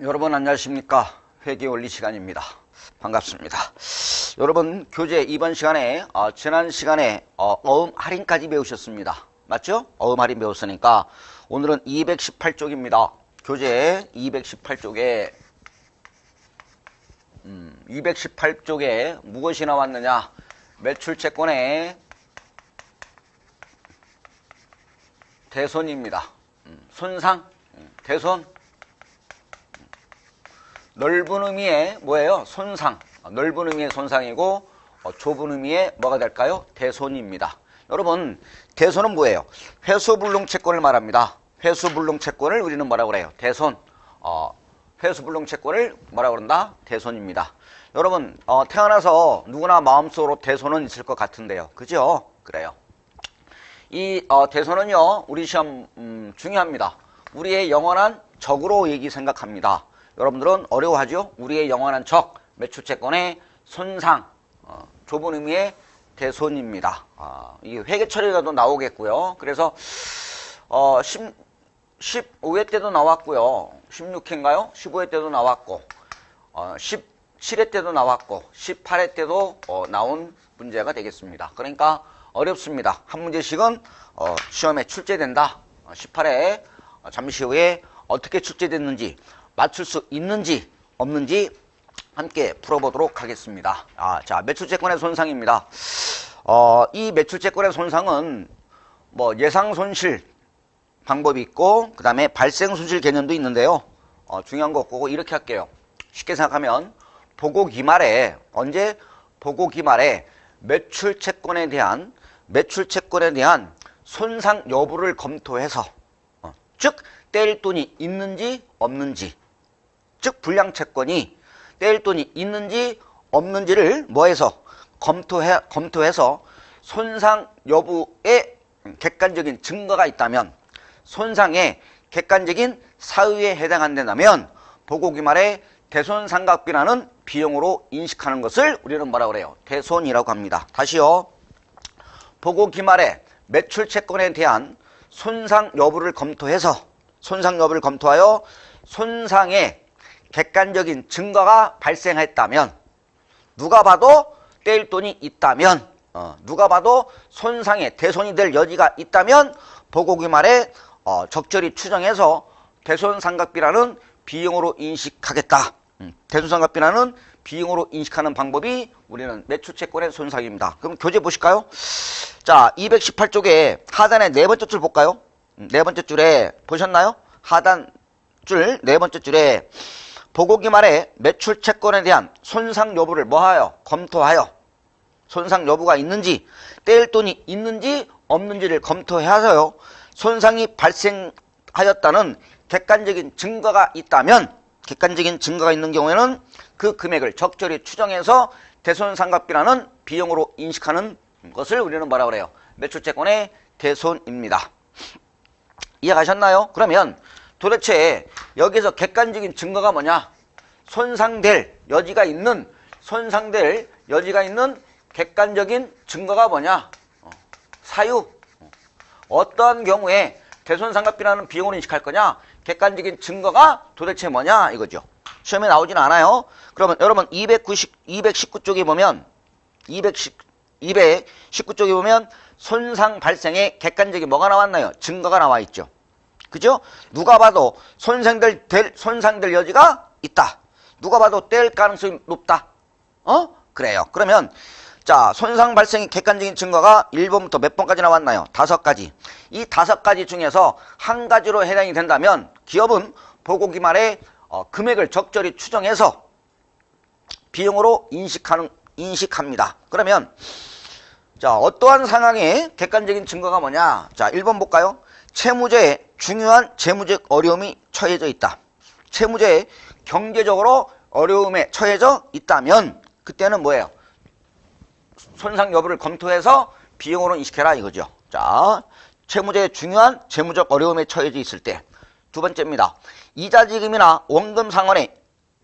여러분 안녕하십니까? 회계원리 시간입니다. 반갑습니다. 여러분 교재 이번 시간에 지난 시간에 어음 할인까지 배우셨습니다. 맞죠? 어음 할인 배웠으니까 오늘은 218쪽입니다. 교재 218쪽에 218쪽에 무엇이 나왔느냐? 매출채권의 대손입니다. 손상, 대손. 넓은 의미의 뭐예요? 손상. 넓은 의미의 손상이고 좁은 의미의 뭐가 될까요? 대손입니다. 여러분 대손은 뭐예요? 회수불능채권을 말합니다. 회수불능채권을 우리는 뭐라고 그래요? 대손. 회수불능채권을 뭐라고 그런다? 대손입니다. 여러분 태어나서 누구나 마음속으로 대손은 있을 것 같은데요. 그죠? 그래요. 이 대손은요 우리 시험 중요합니다. 우리의 영원한 적으로 생각합니다. 여러분들은 어려워하죠? 우리의 영원한 적, 매출채권의 손상, 좁은 의미의 대손입니다. 이게 회계 처리가도 나오겠고요. 그래서 15회 때도 나왔고요. 16회인가요? 15회 때도 나왔고 17회 때도 나왔고 18회 때도 나온 문제가 되겠습니다. 그러니까 어렵습니다. 한 문제씩은 시험에 출제된다. 18회 잠시 후에 어떻게 출제됐는지 맞출 수 있는지 없는지 함께 풀어보도록 하겠습니다. 자, 매출채권의 손상입니다. 이 매출채권의 손상은 뭐 예상손실 방법이 있고 그 다음에 발생손실 개념도 있는데요. 중요한 거 없고 이렇게 할게요. 쉽게 생각하면 보고기말에 언제? 보고기말에 매출채권에 대한 손상 여부를 검토해서 즉 떼일 돈이 있는지 없는지, 즉 불량채권이 떼일 돈이 있는지 없는지를 뭐해서 검토해서 손상 여부에 객관적인 증거가 있다면, 손상에 객관적인 사유에 해당한다면 보고기말에 대손상각비라는 비용으로 인식하는 것을 우리는 뭐라고 그래요? 대손이라고 합니다. 다시요. 보고기말에 매출채권에 대한 손상 여부를 검토하여 손상에 객관적인 증거가 발생했다면, 누가 봐도 떼일 돈이 있다면, 누가 봐도 손상에 대손이 될 여지가 있다면 보고기말에 적절히 추정해서 대손상각비라는 비용으로 인식하겠다. 대손상각비라는 비용으로 인식하는 방법이 우리는 매출채권의 손상입니다. 그럼 교재 보실까요? 자, 218쪽에 하단의 네 번째 줄 볼까요? 네 번째 줄에 보셨나요? 하단 줄 네 번째 줄에 보고기말에 매출채권에 대한 손상 여부를 뭐하여? 검토하여 손상 여부가 있는지, 떼일 돈이 있는지 없는지를 검토해서요. 손상이 발생하였다는 객관적인 증거가 있다면, 객관적인 증거가 있는 경우에는 그 금액을 적절히 추정해서 대손상각비라는 비용으로 인식하는 것을 우리는 뭐라고 그래요? 매출채권의 대손입니다. 이해가셨나요? 그러면 도대체 여기서 객관적인 증거가 뭐냐? 손상될 여지가 있는 객관적인 증거가 뭐냐? 사유. 어떠한 경우에 대손상각비라는 비용으로 인식할 거냐? 객관적인 증거가 도대체 뭐냐? 이거죠. 시험에 나오진 않아요. 그러면 여러분 219쪽에 보면 219쪽에 보면 손상 발생에 객관적인 뭐가 나왔나요? 증거가 나와 있죠. 그죠? 누가 봐도 손상될 여지가 있다. 누가 봐도 뗄 가능성이 높다. 그래요. 그러면 자, 손상 발생의 객관적인 증거가 1번부터 몇 번까지 나왔나요? 5가지. 이 5가지 중에서 한 가지로 해당이 된다면 기업은 보고기말에 금액을 적절히 추정해서 비용으로 인식합니다. 그러면 자, 어떠한 상황에 객관적인 증거가 뭐냐? 자, 1번 볼까요? 채무자의 중요한 재무적 어려움이 처해져 있다. 채무자의 경제적으로 어려움에 처해져 있다면 그때는 뭐예요? 손상 여부를 검토해서 비용으로 인식해라 이거죠. 자, 채무자의 중요한 재무적 어려움에 처해져 있을 때. 두 번째입니다. 이자지급이나 원금 상환의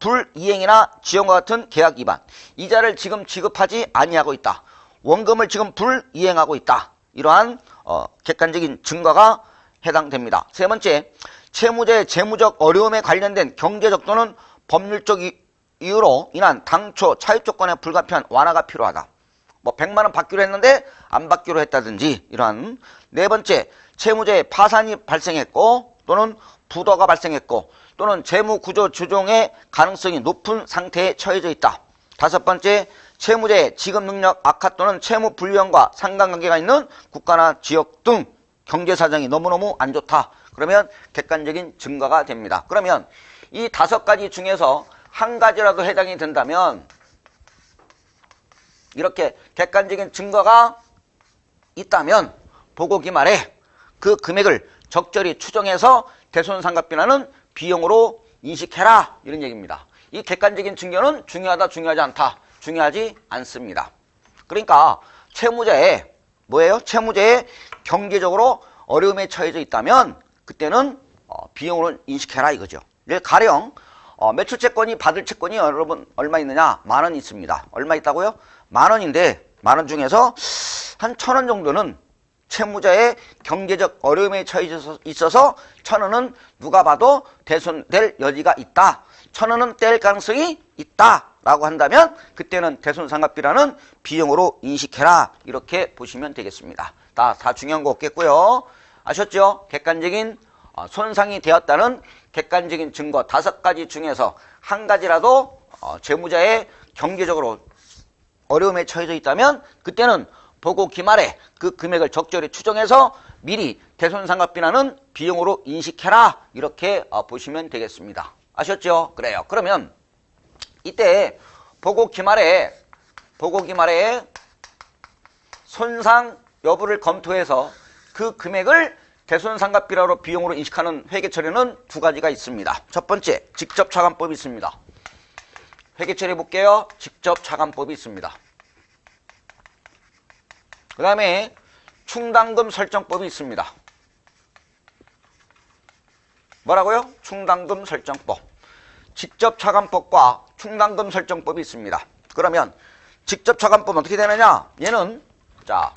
불이행이나 지연과 같은 계약 위반. 이자를 지금 지급하지 아니하고 있다. 원금을 지금 불이행하고 있다. 이러한 객관적인 증거가 해당됩니다. 세 번째, 채무자의 재무적 어려움에 관련된 경제적 또는 법률적 이유로 인한 당초 차입 조건에 불가피한 완화가 필요하다. 뭐 100만 원 받기로 했는데 안 받기로 했다든지 이러한. 네 번째, 채무자의 파산이 발생했고 또는 부도가 발생했고 또는 재무구조 조정의 가능성이 높은 상태에 처해져 있다. 다섯 번째, 채무자의 지급 능력 악화 또는 채무 불이행과 상관관계가 있는 국가나 지역 등 경제 사정이 너무너무 안 좋다. 그러면 객관적인 증거가 됩니다. 그러면 이 5가지 중에서 한 가지라도 해당이 된다면 이렇게 객관적인 증거가 있다면 보고 기말에 그 금액을 적절히 추정해서 대손상각비나는 비용으로 인식해라, 이런 얘기입니다. 이 객관적인 증거는 중요하다, 중요하지 않다, 중요하지 않습니다. 그러니까 채무자의 뭐예요? 채무자의 경제적으로 어려움에 처해져 있다면 그때는 비용으로 인식해라 이거죠. 가령 매출 채권이 받을 채권이 여러분 얼마 있느냐? 10,000원 있습니다. 얼마 있다고요? 10,000원인데 10,000원 중에서 한 1,000원 정도는 채무자의 경제적 어려움에 처해져 있어서 1,000원은 누가 봐도 대손될 여지가 있다. 1,000원은 뗄 가능성이 있다라고 한다면 그때는 대손상각비라는 비용으로 인식해라, 이렇게 보시면 되겠습니다. 다 중요한 거 없겠고요. 아셨죠? 객관적인 손상이 되었다는 객관적인 증거 5가지 중에서 한 가지라도 채무자의 경제적으로 어려움에 처해져 있다면 그때는 보고 기말에 그 금액을 적절히 추정해서 미리 대손상각비나는 비용으로 인식해라, 이렇게 보시면 되겠습니다. 아셨죠? 그래요. 그러면 이때 보고 기말에 손상 여부를 검토해서 그 금액을 대손상각비라로 비용으로 인식하는 회계처리는 2가지가 있습니다. 첫 번째, 직접차감법이 있습니다. 회계처리 볼게요. 직접차감법이 있습니다. 그 다음에 충당금 설정법이 있습니다. 뭐라고요? 충당금 설정법. 직접차감법과 충당금 설정법이 있습니다. 그러면 직접차감법은 어떻게 되느냐? 얘는 자,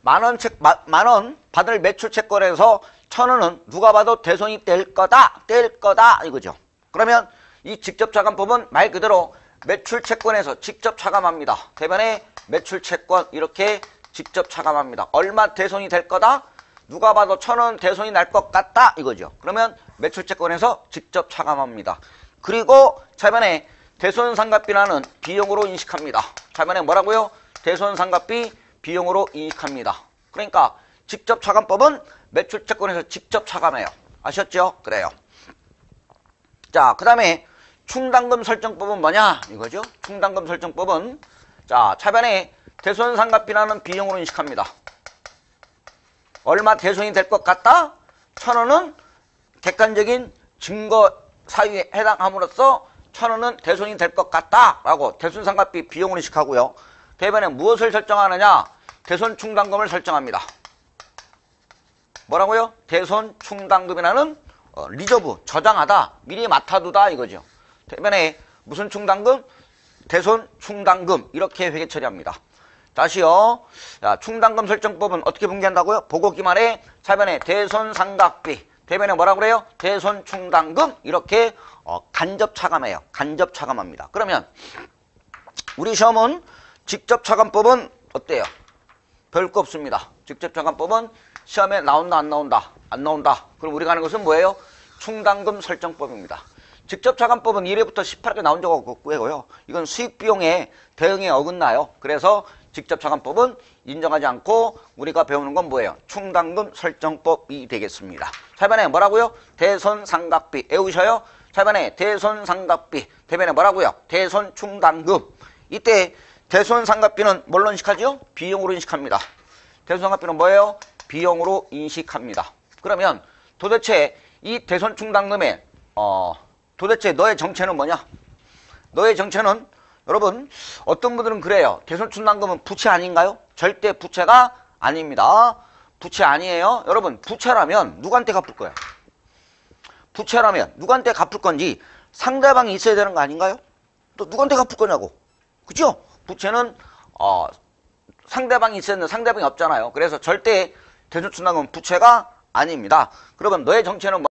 만원 받을 매출 채권에서 1,000원은 누가 봐도 대손이 뗄 거다 이거죠. 그러면 이 직접차감법은 말 그대로 매출 채권에서 직접 차감합니다. 대변에 매출 채권 이렇게 직접 차감합니다. 얼마 대손이 될 거다? 누가 봐도 1,000원 대손이 날 것 같다 이거죠. 그러면 매출 채권에서 직접 차감합니다. 그리고 차변에 대손상각비라는 비용으로 인식합니다. 차변에 뭐라고요? 대손상각비 비용으로 인식합니다. 그러니까 직접차감법은 매출채권에서 직접 차감해요. 아셨죠? 그래요. 자, 그 다음에 충당금 설정법은 뭐냐? 이거죠. 충당금 설정법은 자, 차변에 대손상각비라는 비용으로 인식합니다. 얼마 대손이 될 것 같다? 1,000원은 객관적인 증거 사유에 해당함으로써 1,000원은 대손이 될 것 같다 라고 대손상각비 비용으로 인식하고요. 대변에 무엇을 설정하느냐? 대손충당금을 설정합니다. 뭐라고요? 대손충당금이라는 리저브, 저장하다, 미리 맡아두다 이거죠. 대변에 무슨 충당금? 대손충당금 이렇게 회계 처리합니다. 다시요. 자, 충당금 설정법은 어떻게 분개한다고요? 보고 기말에 차변에 대손상각비, 대변에 뭐라 그래요? 대손충당금 이렇게 간접 차감해요. 간접 차감합니다. 그러면 우리 시험은 직접차감법은 어때요? 별거 없습니다. 직접차감법은 시험에 나온다 안 나온다? 안 나온다. 그럼 우리가 하는 것은 뭐예요? 충당금 설정법입니다. 직접차감법은 1회부터 18회 나온 적 없고요. 이건 수익비용에 대응에 어긋나요. 그래서 직접차감법은 인정하지 않고 우리가 배우는 건 뭐예요? 충당금 설정법이 되겠습니다. 차변에 뭐라고요? 대손상각비 외우셔요. 차변에 대손상각비, 대변에 뭐라고요? 대손충당금. 이때 대손상각비는 뭘로 인식하죠? 비용으로 인식합니다. 대손상각비는 뭐예요? 비용으로 인식합니다. 그러면 도대체 이 대손충당금에 도대체 너의 정체는 뭐냐? 너의 정체는 여러분 어떤 분들은 그래요. 대손충당금은 부채 아닌가요? 절대 부채가 아닙니다. 부채 아니에요. 여러분 부채라면 누구한테 갚을 거야? 부채라면 누구한테 갚을 건지 상대방이 있어야 되는 거 아닌가요? 또 누구한테 갚을 거냐고. 그죠? 부채는 상대방이 있어야 되는데 상대방이 없잖아요. 그래서 절대 대손충당금은 부채가 아닙니다. 그러면 너의 정체는